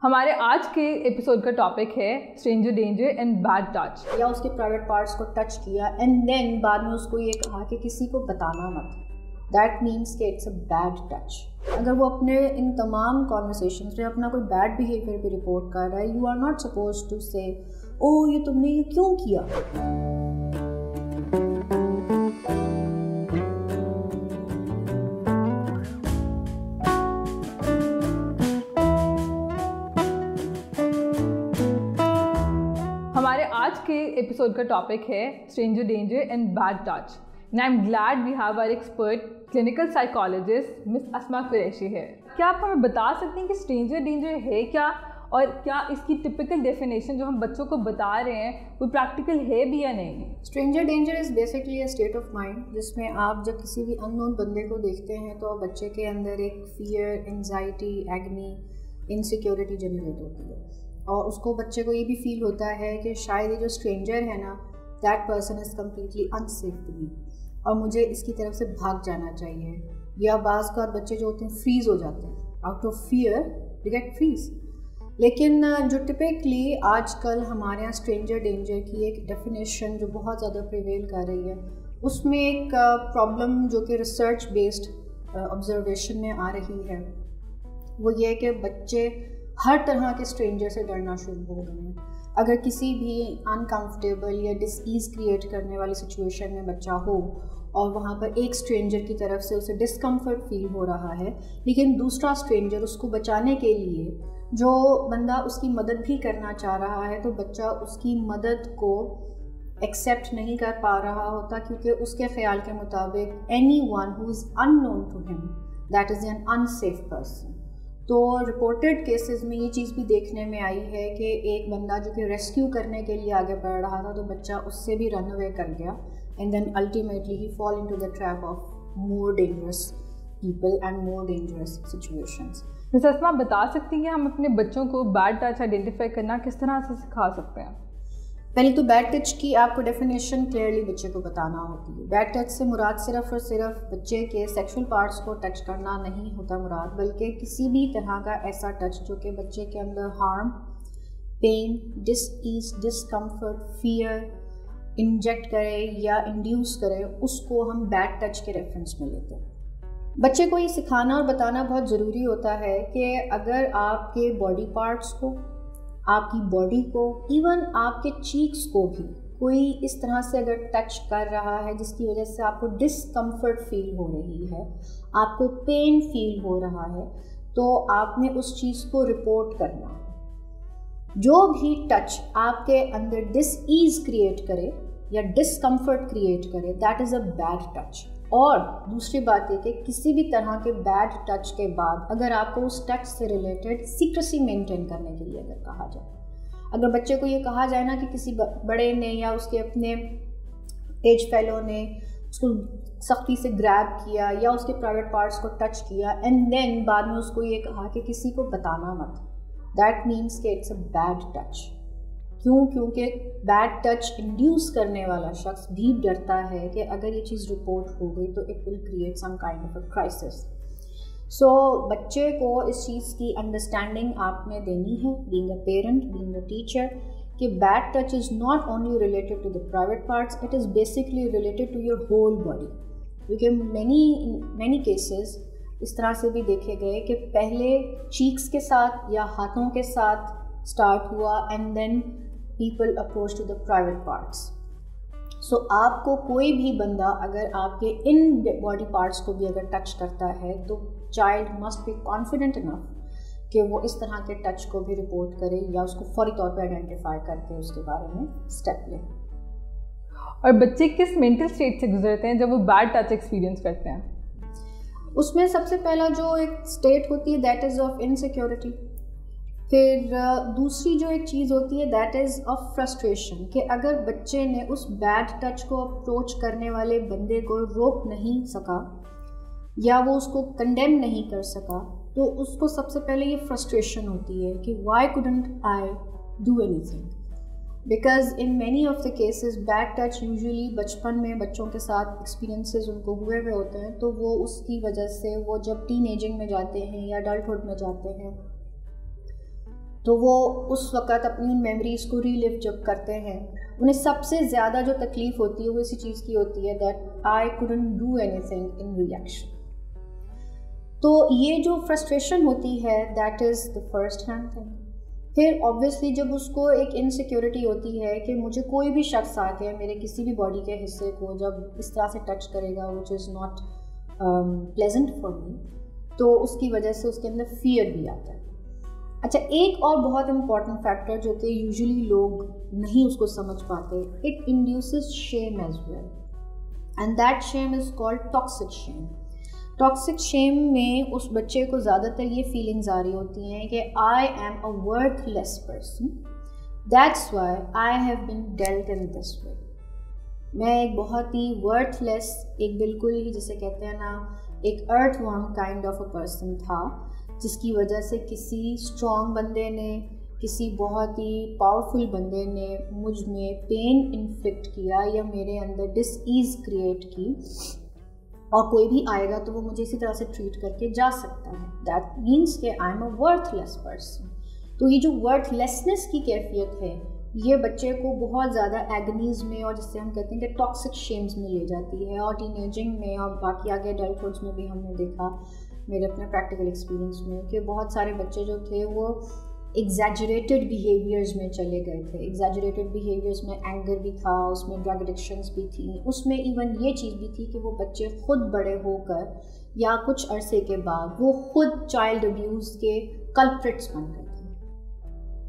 हमारे आज के एपिसोड का टॉपिक है stranger danger and bad touch. या उसके प्राइवेट पार्ट्स को टच किया एंड देन बाद में उसको ये कहा कि किसी को बताना मत, दैट मीन्स कि इट्स अ बैड टच। अगर वो अपने इन तमाम कॉन्वर्सेशंस में अपना कोई बैड बिहेवियर भी रिपोर्ट कर रहा है, you are not suppose to say oh ये तुमने ये क्यों किया। हमारे आज के एपिसोड का टॉपिक है stranger danger and bad touch and I am glad we have our expert clinical psychologist miss Asma Qureshi है। क्या आप हमें बता सकते हैं कि स्ट्रेंजर डेंजर है क्या, और क्या इसकी टिपिकल डेफिनेशन जो हम बच्चों को बता रहे हैं वो प्रैक्टिकल है भी या नहीं? Stranger danger is basically a state of mind जिसमें आप जब किसी भी अननोन बंदे को देखते हैं तो बच्चे के अंदर एक फियर, एंजाइटी, एग्नी, इनसिक्योरिटी जनरेट होती है और उसको बच्चे को ये भी फील होता है कि शायद ये जो स्ट्रेंजर है ना, that person is completely unsafe to me और मुझे इसकी तरफ से भाग जाना चाहिए। या बाज़ का बच्चे जो होते हैं फ्रीज़ हो जाते हैं out of fear, they get freeze. लेकिन जो टिपिकली आजकल हमारे यहाँ स्ट्रेंजर डेंजर की एक डेफिनेशन जो बहुत ज़्यादा प्रिवेल कर रही है, उसमें एक प्रॉब्लम जो कि रिसर्च बेस्ड ऑब्जर्वेशन में आ रही है वो ये कि बच्चे हर तरह के स्ट्रेंजर से डरना शुरू हो गए हैं। अगर किसी भी अनकंफर्टेबल या डिसईज़ क्रिएट करने वाली सिचुएशन में बच्चा हो और वहाँ पर एक स्ट्रेंजर की तरफ से उसे डिस्कम्फर्ट फील हो रहा है, लेकिन दूसरा स्ट्रेंजर उसको बचाने के लिए जो बंदा उसकी मदद भी करना चाह रहा है, तो बच्चा उसकी मदद को एक्सेप्ट नहीं कर पा रहा होता क्योंकि उसके ख्याल के मुताबिक any one who is unknown to him that is an unsafe person. तो रिपोर्टेड केसेस में ये चीज़ भी देखने में आई है कि एक बंदा जो कि रेस्क्यू करने के लिए आगे बढ़ रहा था तो बच्चा उससे भी रन अवे कर गया and then ultimately he fall into the trap of more dangerous people and more dangerous situations. Miss Asma, बता सकती हैं हम अपने बच्चों को बैड टच आइडेंटिफाई करना किस तरह से सिखा सकते हैं? पहले तो बैड टच की आपको डेफिनेशन क्लियरली बच्चे को बताना होती है। बैड टच से मुराद सिर्फ और सिर्फ बच्चे के सेक्सुअल पार्ट्स को टच करना नहीं होता मुराद, बल्कि किसी भी तरह का ऐसा टच जो कि बच्चे के अंदर harm, pain, disease, discomfort, fear inject करे या इंड्यूस करे, उसको हम बैड टच के रेफरेंस में लेते हैं। बच्चे को ये सिखाना और बताना बहुत ज़रूरी होता है कि अगर आपके बॉडी पार्ट्स को, आपकी बॉडी को, इवन आपके चीक्स को भी कोई इस तरह से अगर टच कर रहा है जिसकी वजह से आपको डिस्कम्फर्ट फील हो रही है, आपको पेन फील हो रहा है, तो आपने उस चीज़ को रिपोर्ट करना है। जो भी टच आपके अंदर डिसईज क्रिएट करे या डिस्कम्फर्ट क्रिएट करे, that is a bad touch. और दूसरी बात है कि किसी भी तरह के बैड टच के बाद अगर आपको उस टच से रिलेटेड सीक्रेसी मेंटेन करने के लिए अगर कहा जाए, अगर बच्चे को ये कहा जाए ना कि किसी बड़े ने या उसके अपने एज फेलो ने उसको सख्ती से ग्रैब किया या उसके प्राइवेट पार्ट्स को टच किया एंड देन बाद में उसको ये कहा कि किसी को बताना मत, दैट मीन्स कि इट्स अ बैड टच। क्यों? क्योंकि बैड टच इंड्यूस करने वाला शख्स भी डरता है कि अगर ये चीज़ रिपोर्ट हो गई तो it will create some kind of a crisis. So बच्चे को इस चीज़ की अंडरस्टैंडिंग आपने देनी है, being a parent, being a teacher, कि bad touch is not only related to the private parts, it is basically related to your whole body. क्योंकि मैनी केसेस इस तरह से भी देखे गए कि पहले चीक्स के साथ या हाथों के साथ स्टार्ट हुआ and then people approach to the private parts. So आपको कोई भी बंदा अगर आपके इन बॉडी पार्ट्स को भी अगर टच करता है तो child must be confident enough कि वो इस तरह के टच को भी रिपोर्ट करे या उसको फौरी तौर पे आइडेंटिफाई करके उसके बारे में स्टेप लें। और बच्चे किस मेंटल स्टेट से गुजरते हैं जब वो बैड टच एक्सपीरियंस करते हैं? उसमें सबसे पहला जो एक स्टेट होती है दैट इज़ ऑफ इनसिक्योरिटी। फिर दूसरी जो एक चीज़ होती है दैट इज़ ऑफ फ्रस्ट्रेशन, कि अगर बच्चे ने उस बैड टच को अप्रोच करने वाले बंदे को रोक नहीं सका या वो उसको कंडेम नहीं कर सका, तो उसको सबसे पहले ये फ्रस्ट्रेशन होती है कि why couldn't I do anything. Because in many of the cases bad touch usually बचपन में बच्चों के साथ एक्सपीरियंसेस उनको हुए हुए होते हैं, तो वो उसकी वजह से वो जब टीन एजिंग में जाते हैं या अडल्टहुड में जाते हैं तो वो उस वक़्त अपनी उन मेमोरीज़ को रीलिव जब करते हैं, उन्हें सबसे ज़्यादा जो तकलीफ़ होती है वो इसी चीज़ की होती है that I couldn't do anything in reaction. तो ये जो फ्रस्ट्रेशन होती है that is the first hand thing. फिर ऑब्वियसली जब उसको एक इनसिक्योरिटी होती है कि मुझे कोई भी शख्स आके मेरे किसी भी बॉडी के हिस्से को जब इस तरह से टच करेगा which is not pleasant for me, तो उसकी वजह से उसके अंदर फियर भी आता है। अच्छा, एक और बहुत इम्पॉर्टेंट फैक्टर जो कि यूजुअली लोग नहीं उसको समझ पाते, it induces shame as well, and that shame is called toxic shame. Toxic shame में उस बच्चे को ज़्यादातर ये फीलिंग्स आ रही होती हैं कि I am a worthless person, that's why I have been dealt in this way. मैं एक बहुत ही वर्थलेस, एक बिल्कुल ही जिसे कहते हैं ना एक earthworm kind of a person था, जिसकी वजह से किसी स्ट्रॉन्ग बंदे ने, किसी बहुत ही पावरफुल बंदे ने मुझ में पेन इन्फ्लिक्ट किया या मेरे अंदर डिसईज़ क्रिएट की, और कोई भी आएगा तो वो मुझे इसी तरह से ट्रीट करके जा सकता है। दैट मीन्स कि I am a worthless person. तो ये जो वर्थलेसनेस की कैफियत है ये बच्चे को बहुत ज़्यादा एगनीज में, और जिससे हम कहते हैं कि टॉक्सिक शेम्स में ले जाती है, और टीनेजिंग में और बाकी आगे एडल्टहुड्स में भी हमने देखा मेरे अपने प्रैक्टिकल एक्सपीरियंस में कि बहुत सारे बच्चे जो थे वो एग्जैजरेटेड बिहेवियर्स में चले गए थे। एग्जैजरेटेड बिहेवियर्स में एंगर भी था, उसमें ड्रग एडिक्शंस भी थी, उसमें इवन ये चीज़ भी थी कि वो बच्चे खुद बड़े होकर या कुछ अरसे के बाद वो खुद चाइल्ड अब्यूज़ के कल्प्रिट्स बन गए थे।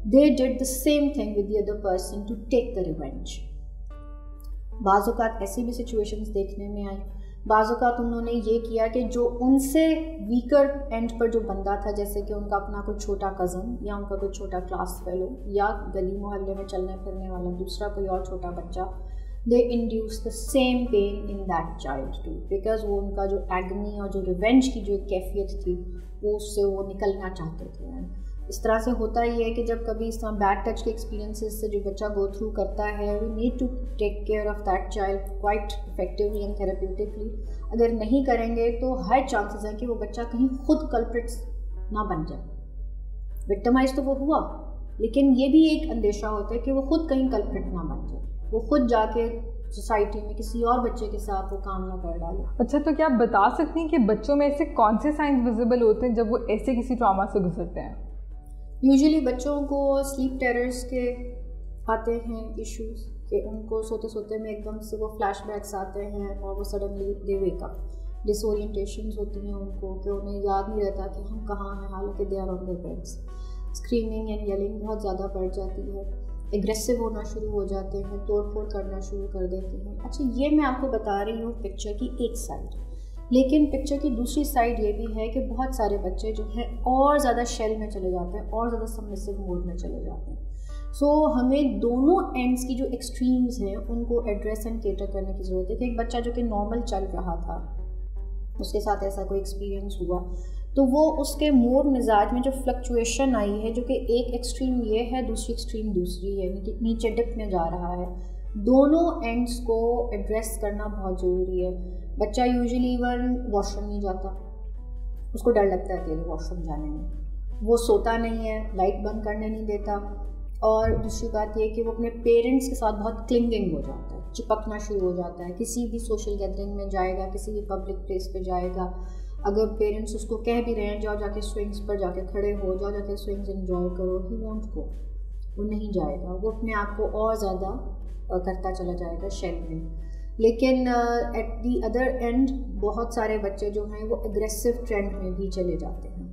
They did the same thing with the other person to take the revenge. बाज़ औक़ात ऐसी भी सिचुएशंस देखने में आई, बाज़ औक़ात उन्होंने ये किया कि जो उनसे वीकर एंड पर जो बंदा था, जैसे कि उनका अपना कोई छोटा कज़न या उनका कोई छोटा क्लास फेलो या गली मोहल्ले में चलने फिरने वाला दूसरा कोई और छोटा बच्चा, they induce the same pain in that child too, because वो उनका जो एग्नी और जो रिवेंज की जो कैफियत थी वो उससे वो निकलना चाहते थे। इस तरह से होता ही है कि जब कभी इस तरह बैड टच के एक्सपीरियंसेस से जो बच्चा गो थ्रू करता है, we need to take care of that child quite effectively and therapeutically. अगर नहीं करेंगे तो हाई चांसेस हैं कि वो बच्चा कहीं खुद कल्प्रिट्स ना बन जाए। विक्टिमाइज तो वो हुआ, लेकिन ये भी एक अंदेशा होता है कि वो खुद कहीं कल्प्रिट ना बन जाए, वो खुद जाके सोसाइटी में किसी और बच्चे के साथ वो काम ना कर डाले। अच्छा, तो क्या आप बता सकती हैं कि बच्चों में ऐसे कौन से साइंस विजिबल होते हैं जब वो ऐसे किसी ट्रॉमा से गुजरते हैं? यूजुअली बच्चों को स्लीप टेरर्स के आते हैं इश्यूज़, कि उनको सोते सोते में एकदम से वो फ्लैशबैक्स आते हैं और वो सडनली दे वेक अप। डिसोरिएंटेशंस होती हैं उनको कि उन्हें याद नहीं रहता कि हम कहाँ हैं, हालांकि they are on their beds. Screaming and yelling बहुत ज़्यादा बढ़ जाती है, एग्रेसिव होना शुरू हो जाते हैं, तोड़ फोड़ करना शुरू कर देते हैं। अच्छा, ये मैं आपको बता रही हूँ पिक्चर की एक साइड, लेकिन पिक्चर की दूसरी साइड ये भी है कि बहुत सारे बच्चे जो हैं और ज़्यादा शेल में चले जाते हैं और ज़्यादा सबमिसिव मोड में चले जाते हैं। सो हमें दोनों एंड्स की जो एक्सट्रीम्स हैं उनको एड्रेस एंड केटर करने की ज़रूरत है। कि एक बच्चा जो कि नॉर्मल चल रहा था, उसके साथ ऐसा कोई एक्सपीरियंस हुआ, तो वो उसके मूड मिजाज में जो फ्लक्चुएशन आई है, जो कि एक एक्सट्रीम ये है, दूसरी एक्सट्रीम दूसरी है, नीचे डिप में जा रहा है, दोनों एंड्स को एड्रेस करना बहुत ज़रूरी है। बच्चा यूजुअली इवन वॉशरूम नहीं जाता, उसको डर लगता है अकेले वॉशरूम जाने में, वो सोता नहीं है, लाइट बंद करने नहीं देता, और दूसरी बात ये कि वो अपने पेरेंट्स के साथ बहुत क्लिंगिंग हो जाता है, चिपकना शुरू हो जाता है। किसी भी सोशल गैदरिंग में जाएगा, किसी भी पब्लिक प्लेस पे जाएगा, अगर पेरेंट्स उसको कह भी रहे हैं जाओ जाके स्विंग्स पर जाके खड़े हो, जाओ जाके स्विंग्स एंजॉय करो, ही वॉन्ट गो, वो नहीं जाएगा, वो अपने आप को और ज़्यादा करता चला जाएगा शेल में। लेकिन एट दी अदर एंड बहुत सारे बच्चे जो हैं वो एग्रेसिव ट्रेंड में भी चले जाते हैं,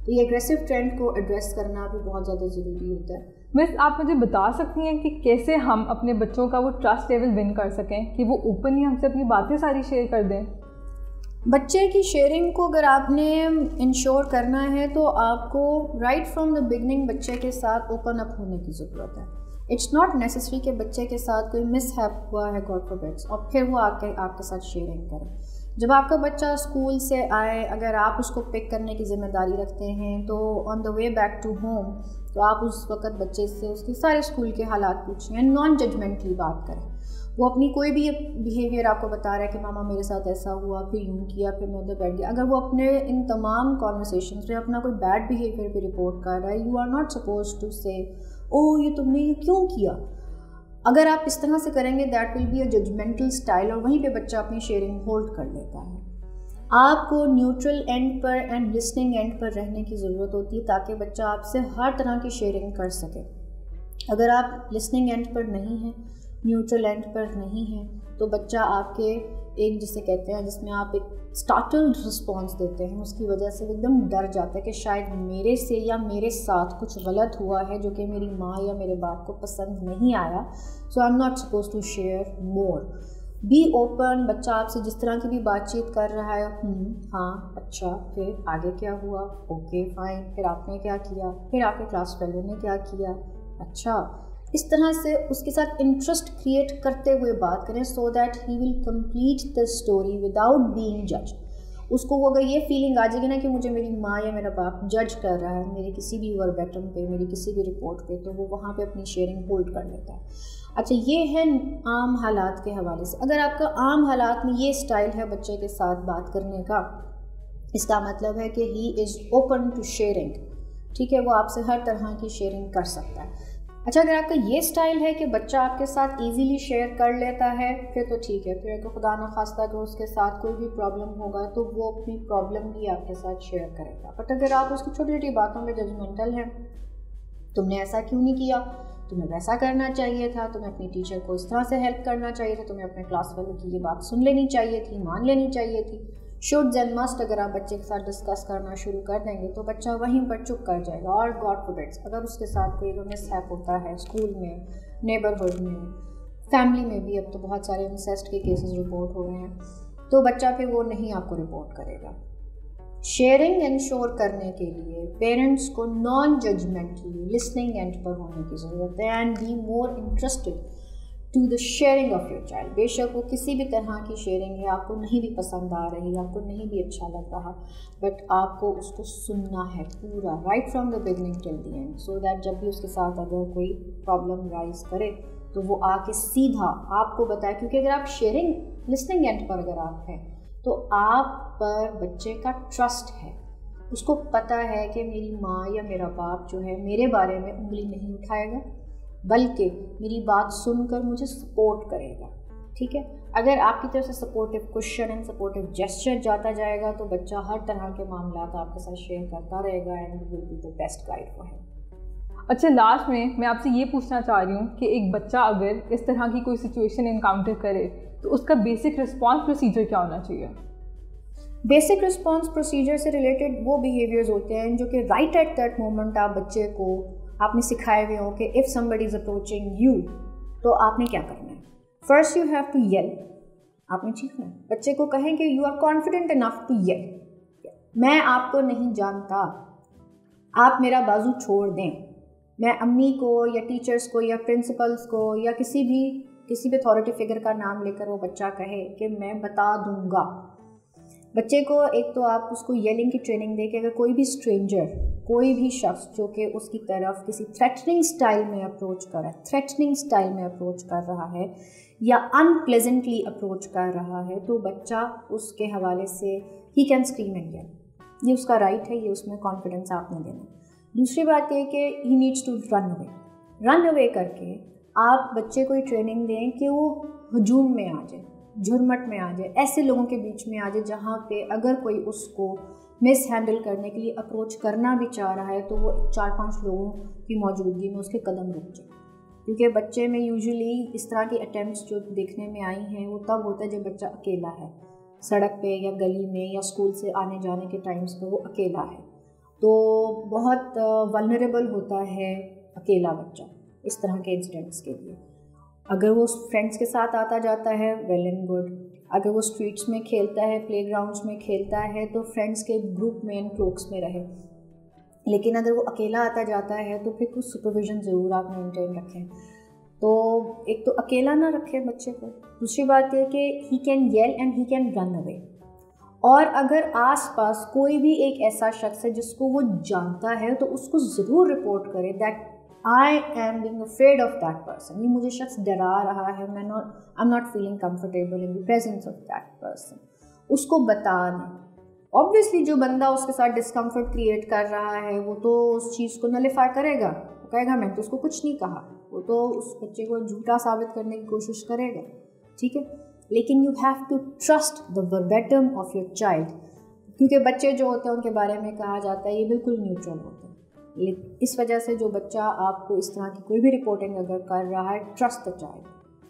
तो ये एग्रेसिव ट्रेंड को एड्रेस करना भी बहुत ज़्यादा ज़रूरी होता है। मिस, आप मुझे बता सकती हैं कि कैसे हम अपने बच्चों का वो ट्रस्ट लेवल विन कर सकें कि वो ओपनली हमसे अपनी बातें सारी शेयर कर दें? बच्चे की शेयरिंग को अगर आपने इंश्योर करना है तो आपको राइट फ्रॉम द बिगनिंग बच्चे के साथ ओपन अप होने की ज़रूरत है। इट्स नॉट नेसेसरी कि बच्चे के साथ कोई मिसहैप हुआ है, गॉड फॉरबिड्स, और फिर वो आपके साथ शेयरिंग करे। जब आपका बच्चा स्कूल से आए, अगर आप उसको पिक करने की ज़िम्मेदारी रखते हैं तो on the way back to home तो आप उस वक़्त बच्चे से उसके सारे स्कूल के हालात पूछें, नॉन जजमेंटली बात करें। वो अपनी कोई भी बिहेवियर आपको बता रहा है कि मामा मेरे साथ ऐसा हुआ, फिर यूँ किया, फिर मैं उधर बैठ गया, अगर वो अपने इन तमाम कॉन्वर्सेशंस में अपना कोई बैड बिहेवियर भी रिपोर्ट कर रहा है, you are not suppose to say oh ये तुमने ये क्यों किया। अगर आप इस तरह से करेंगे that will be a judgemental style, और वहीं पे बच्चा अपनी शेयरिंग होल्ड कर लेता है। आपको न्यूट्रल एंड पर एंड लिसनिंग एंड पर रहने की ज़रूरत होती है ताकि बच्चा आपसे हर तरह की शेयरिंग कर सके। अगर आप लिसनिंग एंड पर नहीं हैं, न्यूट्रल एंड पर नहीं है, तो बच्चा आपके एक जिसे कहते हैं जिसमें आप एक स्टार्टल्ड रिस्पॉन्स देते हैं, उसकी वजह से एकदम डर जाता है कि शायद मेरे से या मेरे साथ कुछ गलत हुआ है जो कि मेरी माँ या मेरे बाप को पसंद नहीं आया, so I am not suppose to share more. Be open, बच्चा आपसे जिस तरह की भी बातचीत कर रहा है, हाँ अच्छा, फिर आगे क्या हुआ, ओके फाइन, फिर आपने क्या किया, फिर आपके क्लास फेलो ने क्या किया, अच्छा, इस तरह से उसके साथ इंटरेस्ट क्रिएट करते हुए बात करें so that he will complete the story without being जज। उसको अगर ये फीलिंग आ जाएगी ना कि मुझे मेरी माँ या मेरा बाप जज कर रहा है मेरी किसी भी वर्बेटम पे, मेरी किसी भी रिपोर्ट पे, तो वो वहाँ पे अपनी शेयरिंग होल्ड कर लेता है। अच्छा, ये है आम हालात के हवाले से। अगर आपका आम हालात में ये स्टाइल है बच्चे के साथ बात करने का, इसका मतलब है कि he is open to sharing, ठीक है, वो आपसे हर तरह की शेयरिंग कर सकता है। अच्छा, अगर आपका ये स्टाइल है कि बच्चा आपके साथ इजीली शेयर कर लेता है, फिर तो ठीक है, फिर अगर खुदा न खास्ता अगर उसके साथ कोई भी प्रॉब्लम होगा तो वो अपनी प्रॉब्लम भी आपके साथ शेयर करेगा। बट अगर आप उसकी छोटी छोटी बातों में जजमेंटल हैं, तुमने ऐसा क्यों नहीं किया, तुम्हें वैसा करना चाहिए था, तुम्हें अपनी टीचर को इस तरह से हेल्प करना चाहिए था, तुम्हें अपने क्लास वालों की ये बात सुन लेनी चाहिए थी, मान लेनी चाहिए थी, शुड्स एंड मस्ट अगर आप बच्चे के साथ डिस्कस करना शुरू कर देंगे तो बच्चा वहीं पर चुप कर जाएगा। और गॉड फॉरबिड्स अगर उसके साथ कोई मिसहैप होता है स्कूल में, नेबरहुड में, फैमिली में भी, अब तो बहुत सारे इंसेस्ट के केसेस रिपोर्ट हो रहे हैं, तो बच्चा फिर वो नहीं आपको रिपोर्ट करेगा। शेयरिंग इंश्योर करने के लिए पेरेंट्स को नॉन जजमेंटली लिसनिंग एंड पर होने की ज़रूरत है and be more interested to the sharing of your child. बेशक वो किसी भी तरह की शेयरिंग है, आपको नहीं भी पसंद आ रही, आपको नहीं भी अच्छा लग रहा, बट आपको उसको सुनना है पूरा, right from the beginning till the end, so that जब भी उसके साथ अगर कोई प्रॉब्लम राइज करे तो वो आके सीधा आपको बताए। क्योंकि अगर आप शेयरिंग लिसनिंग एंड पर अगर आप हैं तो आप पर बच्चे का ट्रस्ट है, उसको पता है कि मेरी माँ या मेरा बाप जो है मेरे बारे में उंगली नहीं उठाएगा, बल्कि मेरी बात सुनकर मुझे सपोर्ट करेगा। ठीक है, अगर आपकी तरफ से supportive question and supportive gesture जाता जाएगा तो बच्चा हर तरह के मामला आपके साथ शेयर करता रहेगा and will be the best guide for him. अच्छा, लास्ट में मैं आपसे ये पूछना चाह रही हूँ कि एक बच्चा अगर इस तरह की कोई सिचुएशन इनकाउंटर करे तो उसका बेसिक रिस्पॉन्स प्रोसीजर क्या होना चाहिए? बेसिक रिस्पॉन्स प्रोसीजर से रिलेटेड वो बिहेवियर्स होते हैं जो कि राइट एट दैट मोमेंट आप बच्चे को आपने सिखाए हुए हो कि if somebody is approaching you तो आपने क्या करना है। First you have to yell, आपने चीखना है। बच्चे को कहें कि you are confident enough to yell, मैं आपको नहीं जानता, आप मेरा बाजू छोड़ दें। मैं अम्मी को या टीचर्स को या प्रिंसिपल्स को या किसी भी अथॉरिटी फिगर का नाम लेकर वो बच्चा कहे कि मैं बता दूंगा। बच्चे को एक तो आप उसको येलिंग की ट्रेनिंग दे कि अगर कोई भी स्ट्रेंजर, कोई भी शख्स जो कि उसकी तरफ किसी थ्रेटनिंग स्टाइल में अप्रोच कर रहा है या अनप्लेजेंटली अप्रोच कर रहा है तो बच्चा उसके हवाले से ही कैन स्क्रीम एंड येल, ये उसका राइट है, ये उसमें कॉन्फिडेंस आपने देना। दूसरी बात ये कि he needs to run away करके आप बच्चे को ट्रेनिंग दें कि वो हजूम में आ जाए, झुरमट में आ जाए, ऐसे लोगों के बीच में आ जाए जहाँ पे अगर कोई उसको मिस हैंडल करने के लिए अप्रोच करना भी चाह रहा है तो वो 4-5 लोगों की मौजूदगी में उसके कदम रुक जाए। क्योंकि बच्चे में यूजुअली इस तरह के अटैम्प्ट्स जो देखने में आई हैं वो तब होता है जब बच्चा अकेला है, सड़क पे या गली में या स्कूल से आने जाने के टाइम्स पे वो अकेला है, तो बहुत वल्नरेबल होता है अकेला बच्चा इस तरह के इंसिडेंट्स के लिए। अगर वो फ्रेंड्स के साथ आता जाता है वेल एंड गुड, अगर वो स्ट्रीट्स में खेलता है, प्लेग्राउंड्स में खेलता है तो फ्रेंड्स के ग्रुप में एंड क्लोक्स में रहे। लेकिन अगर वो अकेला आता जाता है तो फिर कुछ सुपरविज़न ज़रूर आप मेंटेन रखें। तो एक तो अकेला ना रखें बच्चे को, दूसरी बात ये कि he can yell and he can run away. और अगर आसपास कोई भी एक ऐसा शख्स है जिसको वो जानता है तो उसको ज़रूर रिपोर्ट करे that I am being afraid of that person, ये मुझे शख्स डरा रहा है, आई am not feeling comfortable in the presence of that person, उसको बताना। ऑब्वियसली जो बंदा उसके साथ डिस्कम्फर्ट क्रिएट कर रहा है वो तो उस चीज़ को नलिफाई करेगा, वो कहेगा मैं तो उसको कुछ नहीं कहा, वो तो उस बच्चे को झूठा साबित करने की कोशिश करेगा, ठीक है। लेकिन you have to trust the verbatim of your child, क्योंकि बच्चे जो होते हैं उनके बारे में कहा जाता है ये बिल्कुल न्यूट्रल होते हैं। इस वजह से जो बच्चा आपको इस तरह की कोई भी रिपोर्टिंग अगर कर रहा है, ट्रस्ट द चाइल्ड,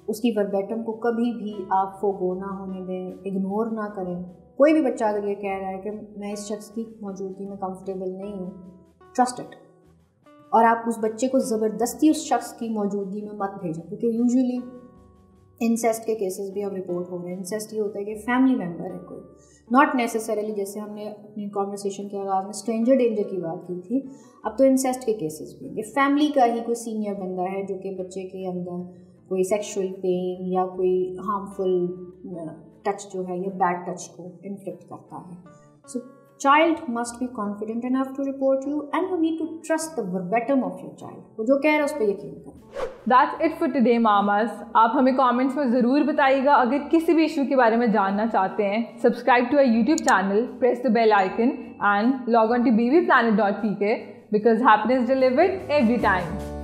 उसकी वर्बेटम को कभी भी आप फोगो ना होने दें, इग्नोर ना करें। कोई भी बच्चा अगर ये कह रहा है कि मैं इस शख्स की मौजूदगी में कंफर्टेबल नहीं हूँ, ट्रस्ट इट, और आप उस बच्चे को ज़बरदस्ती उस शख्स की मौजूदगी में मत भेजें, क्योंकि यूजुअली इंसेस्ट के केसेस भी हम रिपोर्ट हो रहे हैं। इंसेस्ट ये होता है कि फैमिली मेम्बर है कोई, नॉट नेसेसरीली, जैसे हमने अपनी कॉन्वर्सेशन के आगाज़ में स्ट्रेंजर डेंजर की बात की थी, अब तो इंसेस्ट के केसेस भी हैं। फैमिली का ही कोई सीनियर बंदा है जो कि बच्चे के अंदर कोई सेक्सुअल पेन या कोई हार्मफुल टच जो है या बैड टच को इन्फ्लिक्ट करता है। So child must be confident enough to report you and you need to trust the verbatim of your child, वो जो कह रहा है उस पर यकीन करें। That's it for today, mamas. आप हमें कमेंट्स में ज़रूर बताइएगा अगर किसी भी इशू के बारे में जानना चाहते हैं। Subscribe to our YouTube channel, press the bell icon and log on to bbplanet.pk because happiness delivered every time.